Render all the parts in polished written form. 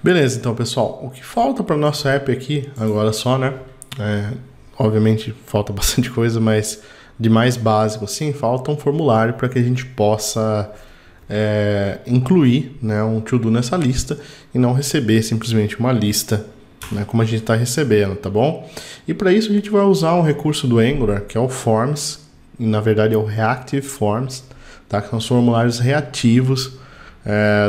Beleza, então pessoal, o que falta para o nosso app aqui, agora só, né? Obviamente falta bastante coisa, mas de mais básico, sim, falta um formulário para que a gente possa incluir, né, um to-do nessa lista e não receber simplesmente uma lista, né, como a gente está recebendo, tá bom? E para isso a gente vai usar um recurso do Angular, que é o Forms, e na verdade é o Reactive Forms, tá? Que são os formulários reativos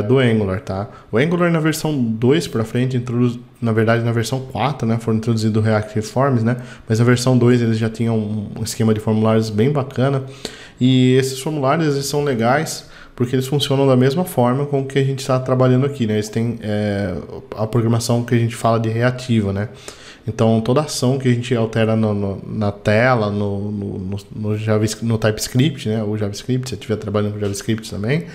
do Angular, tá? O Angular na versão 2 para frente, na verdade na versão 4, né, foram introduzidos o Reactive Forms, né? Mas na versão 2 eles já tinham um esquema de formulários bem bacana. E esses formulários eles são legais porque eles funcionam da mesma forma com o que a gente está trabalhando aqui, né? Eles têm a programação que a gente fala de reativa, né? Então, toda ação que a gente altera na tela, no JavaScript, no TypeScript, né? Ou JavaScript, se estiver trabalhando com JavaScript também,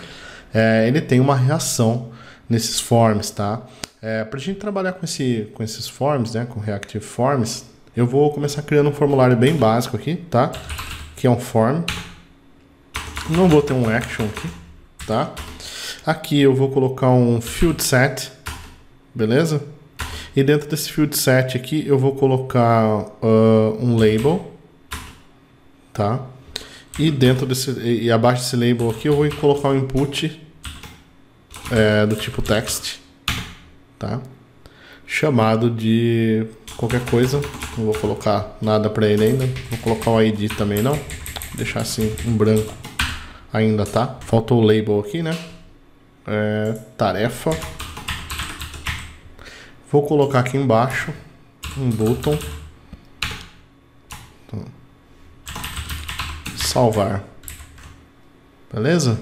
ele tem uma reação nesses forms, tá? Para a gente trabalhar com esses forms, né? Com Reactive Forms, eu vou começar criando um formulário bem básico aqui, tá? Que é um form. Não vou ter um action aqui, tá? Aqui eu vou colocar um field set, beleza? E dentro desse field set aqui eu vou colocar um label, tá? E dentro e abaixo desse label aqui eu vou colocar um input do tipo text, tá? Chamado de qualquer coisa. Não vou colocar nada para ele ainda. Vou colocar o ID também não. Vou deixar assim em branco ainda, tá? Faltou o label aqui, né? Tarefa. Vou colocar aqui embaixo um button. Salvar. Beleza?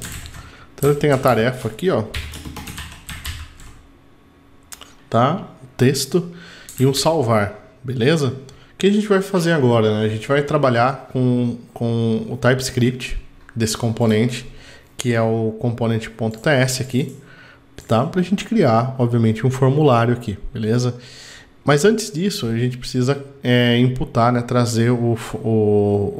Então ele tem a tarefa aqui, ó. Tá? Texto e um salvar. Beleza? O que a gente vai fazer agora, né? A gente vai trabalhar com o TypeScript desse componente, que é o component.ts aqui, tá? Para a gente criar, obviamente, um formulário aqui, beleza? Mas antes disso, a gente precisa imputar, né? Trazer o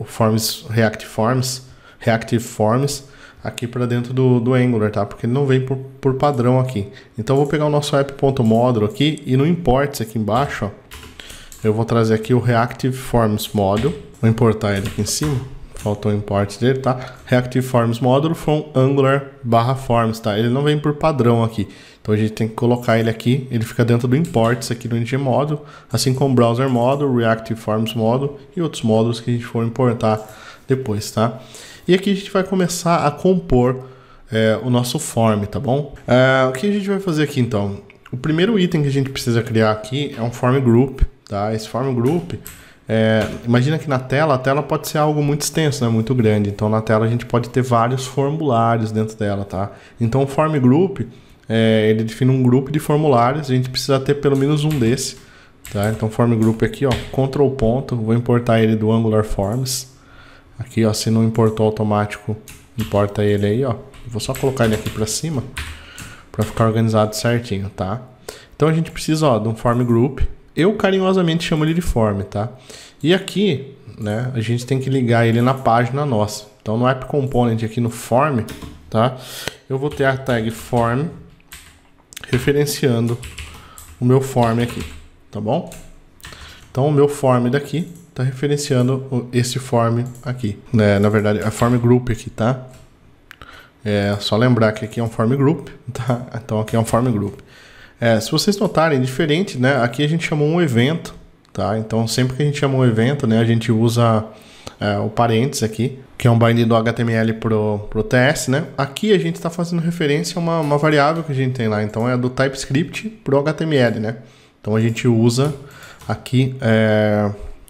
Forms, Reactive Forms aqui para dentro do Angular, tá? Porque ele não vem por padrão aqui. Então eu vou pegar o nosso app.module aqui e no imports aqui embaixo, ó, eu vou trazer aqui o Reactive Forms Module, vou importar ele aqui em cima. Faltou o import dele, tá? Reactive Forms Module from Angular/Forms, tá? Ele não vem por padrão aqui. Então a gente tem que colocar ele aqui. Ele fica dentro do imports aqui no ng Module, assim como Browser Module, Reactive Forms Module e outros módulos que a gente for importar depois, tá? E aqui a gente vai começar a compor o nosso form, tá bom? O que a gente vai fazer aqui então? O primeiro item que a gente precisa criar aqui é um form group, tá? Esse form group, imagina que na tela, a tela pode ser algo muito extenso, né? Muito grande. Então na tela a gente pode ter vários formulários dentro dela, tá? Então o form group, ele define um grupo de formulários. A gente precisa ter pelo menos um desse, tá? Então form group aqui, ó, Ctrl ponto, vou importar ele do Angular Forms. Aqui, ó, se não importou automático, importa ele aí, ó. Vou só colocar ele aqui para cima para ficar organizado certinho, tá? Então a gente precisa, ó, de um form group. Eu carinhosamente chamo ele de form, tá? E aqui, né, a gente tem que ligar ele na página nossa. Então no app component aqui no form, tá? Eu vou ter a tag form referenciando o meu form aqui, tá bom? Então o meu form daqui tá referenciando esse form aqui, né? Na verdade, a form group aqui, tá? Só lembrar que aqui é um form group, tá? Então aqui é um form group. Se vocês notarem, diferente, né? Aqui a gente chamou um evento, tá? Então sempre que a gente chama um evento, né? A gente usa o parênteses aqui, que é um bind do HTML pro TS, né? Aqui a gente está fazendo referência a uma variável que a gente tem lá. Então é do TypeScript pro HTML, né? Então a gente usa aqui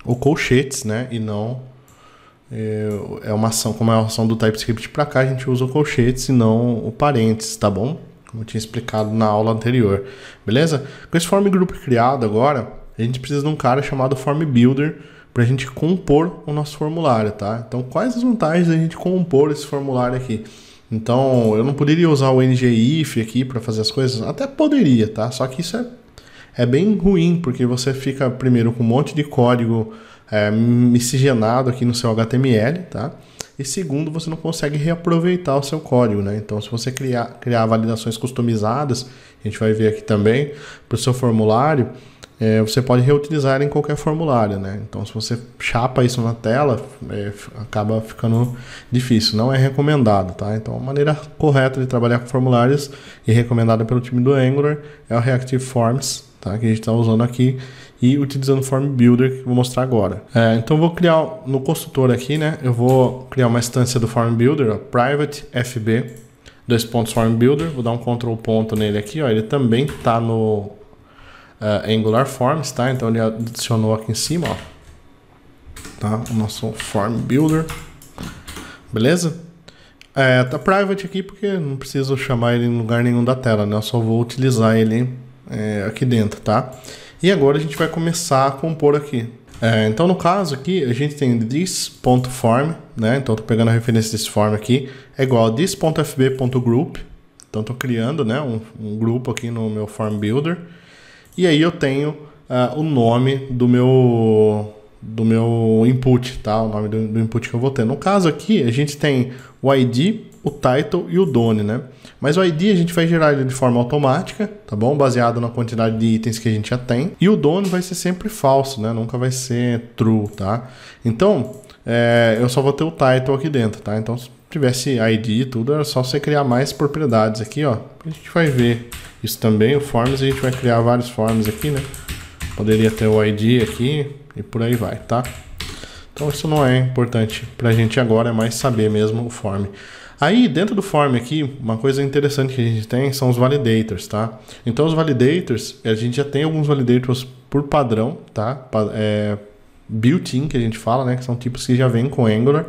o colchetes, né? E não uma ação, como é uma ação do TypeScript para cá, a gente usa o colchetes e não o parênteses, tá bom? Como eu tinha explicado na aula anterior, beleza? Com esse form group criado agora, a gente precisa de um cara chamado form builder para a gente compor o nosso formulário, tá? Então, quais as vantagens da gente compor esse formulário aqui? Então, eu não poderia usar o ngIf aqui para fazer as coisas? Até poderia, tá? Só que isso é bem ruim, porque você fica primeiro com um monte de código miscigenado aqui no seu HTML, tá? E segundo, você não consegue reaproveitar o seu código, né? Então, se você criar validações customizadas, A gente vai ver aqui também para o seu formulário. Você pode reutilizar em qualquer formulário, né? Então, se você chapa isso na tela, acaba ficando difícil. Não é recomendado, tá? Então, a maneira correta de trabalhar com formulários e recomendada pelo time do Angular é o Reactive Forms, tá? Que a gente está usando aqui e utilizando o Form Builder, que eu vou mostrar agora. Então, eu vou criar no construtor aqui, né? Eu vou criar uma instância do Form Builder, ó, private fb, Form Builder. Vou dar um Ctrl ponto nele aqui, ó. Ele também está no Angular Forms, tá? Então ele adicionou aqui em cima, ó, tá? O nosso Form Builder, beleza? Tá private aqui porque não preciso chamar ele em lugar nenhum da tela, né? Eu só vou utilizar ele aqui dentro, tá? E agora a gente vai começar a compor aqui. Então no caso aqui a gente tem this.form, né? Então tô pegando a referência desse form aqui, é igual a this.fb.group. Então tô criando, né, um grupo aqui no meu Form Builder. E aí eu tenho o nome do meu input, tá? O nome do input que eu vou ter. No caso aqui, a gente tem o ID, o title e o done, né? Mas o ID a gente vai gerar ele de forma automática, tá bom? Baseado na quantidade de itens que a gente já tem. E o done vai ser sempre falso, né? Nunca vai ser true, tá? Então, eu só vou ter o title aqui dentro, tá? Então, se tivesse ID e tudo, era só você criar mais propriedades aqui, ó. A gente vai ver isso também, o forms, a gente vai criar vários forms aqui, né? Poderia ter o ID aqui e por aí vai, tá? Então isso não é importante pra gente agora, é mais saber mesmo o form. Aí dentro do form aqui, uma coisa interessante que a gente tem são os validators, tá? Então os validators, a gente já tem alguns validators por padrão, tá? Built-in, que a gente fala, né? Que são tipos que já vêm com Angular.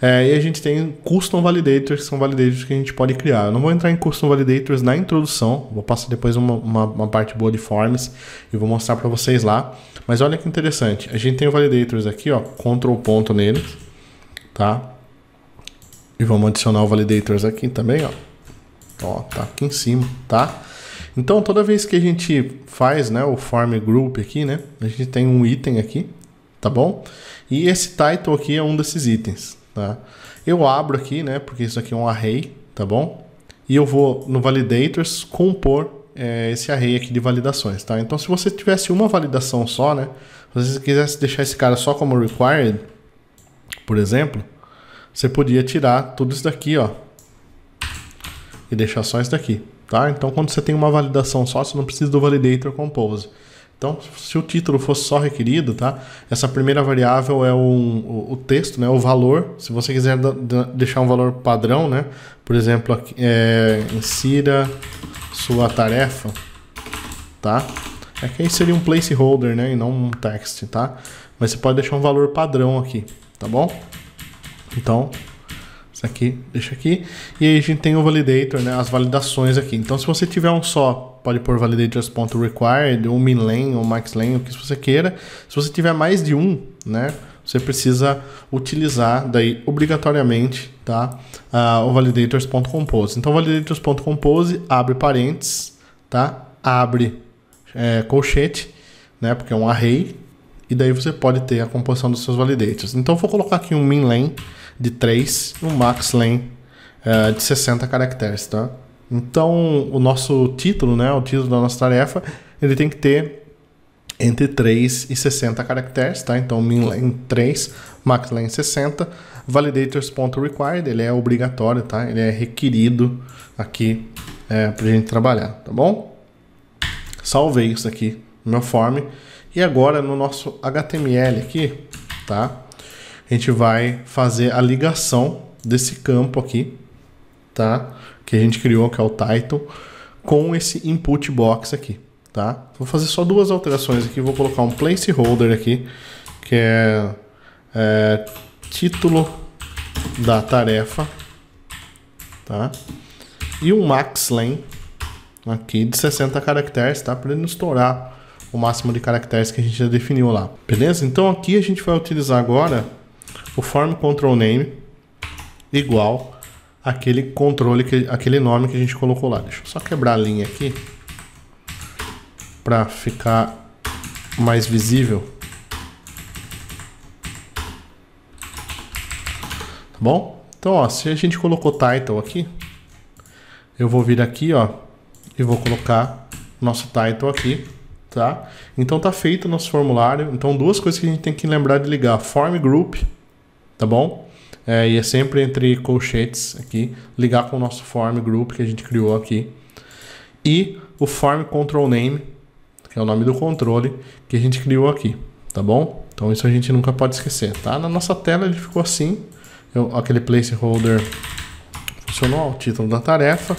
E a gente tem custom validators, que são validators que a gente pode criar. Eu não vou entrar em custom validators na introdução, vou passar depois uma parte boa de forms e vou mostrar para vocês lá. Mas olha que interessante, a gente tem o validators aqui, ó, Ctrl ponto neles, tá? E vamos adicionar o validators aqui também, ó. Ó, tá aqui em cima, tá? Então toda vez que a gente faz, né, o form group aqui, né, a gente tem um item aqui, tá bom? E esse title aqui é um desses itens, tá? Eu abro aqui, né, porque isso aqui é um array, tá bom? E eu vou no validators compor esse array aqui de validações, tá? Então se você tivesse uma validação só, né, se você quisesse deixar esse cara só como required, por exemplo, você podia tirar tudo isso daqui, ó, e deixar só isso daqui, tá? Então quando você tem uma validação só, você não precisa do validator compose. Então, se o título fosse só requerido, tá? Essa primeira variável é o texto, né? O valor. Se você quiser deixar um valor padrão, né? Por exemplo, aqui, insira sua tarefa, tá? Aqui aí seria um placeholder, né? E não um text, tá? Mas você pode deixar um valor padrão aqui, tá bom? Então, isso aqui, deixa aqui. E aí a gente tem o validator, né? As validações aqui. Então, se você tiver um só, pode pôr validators.required, ou minlen, ou maxlen, o que você queira. Se você tiver mais de um, né? Você precisa utilizar daí obrigatoriamente, tá? O validators.compose. Então, validators.compose abre parênteses, tá? Abre colchete, né? Porque é um array. E daí você pode ter a composição dos seus validators. Então, eu vou colocar aqui um minlen de 3 e um maxlen de 60 caracteres, tá? Então, o nosso título, né, o título da nossa tarefa, ele tem que ter entre 3 e 60 caracteres, tá? Então, minlen 3, maxlen 60, validators.required, ele é obrigatório, tá? Ele é requerido aqui pra gente trabalhar, tá bom? Salvei isso aqui no meu form. E agora, no nosso HTML aqui, tá? A gente vai fazer a ligação desse campo aqui, tá? Que a gente criou, que é o title, com esse input box aqui, tá? Vou fazer só duas alterações aqui. Vou colocar um placeholder aqui, que é título da tarefa, tá? E um maxlen aqui de 60 caracteres, tá? Para ele não estourar o máximo de caracteres que a gente já definiu lá, beleza? Então aqui a gente vai utilizar agora o form control name igual aquele aquele nome que a gente colocou lá. Deixa eu só quebrar a linha aqui para ficar mais visível. Tá bom? Então, ó, se a gente colocou title aqui, eu vou vir aqui, ó, e vou colocar nosso title aqui, tá? Então tá feito o nosso formulário. Então duas coisas que a gente tem que lembrar de ligar: form group, tá bom? E é sempre entre colchetes aqui, ligar com o nosso form group que a gente criou aqui, e o form control name, que é o nome do controle que a gente criou aqui, tá bom? Então isso a gente nunca pode esquecer, tá? Na nossa tela ele ficou assim, aquele placeholder funcionou, o título da tarefa,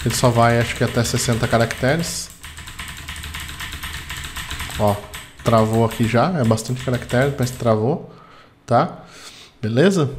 ele só vai, acho que até 60 caracteres. Ó, travou aqui já, é bastante caractere, mas travou, tá? Beleza?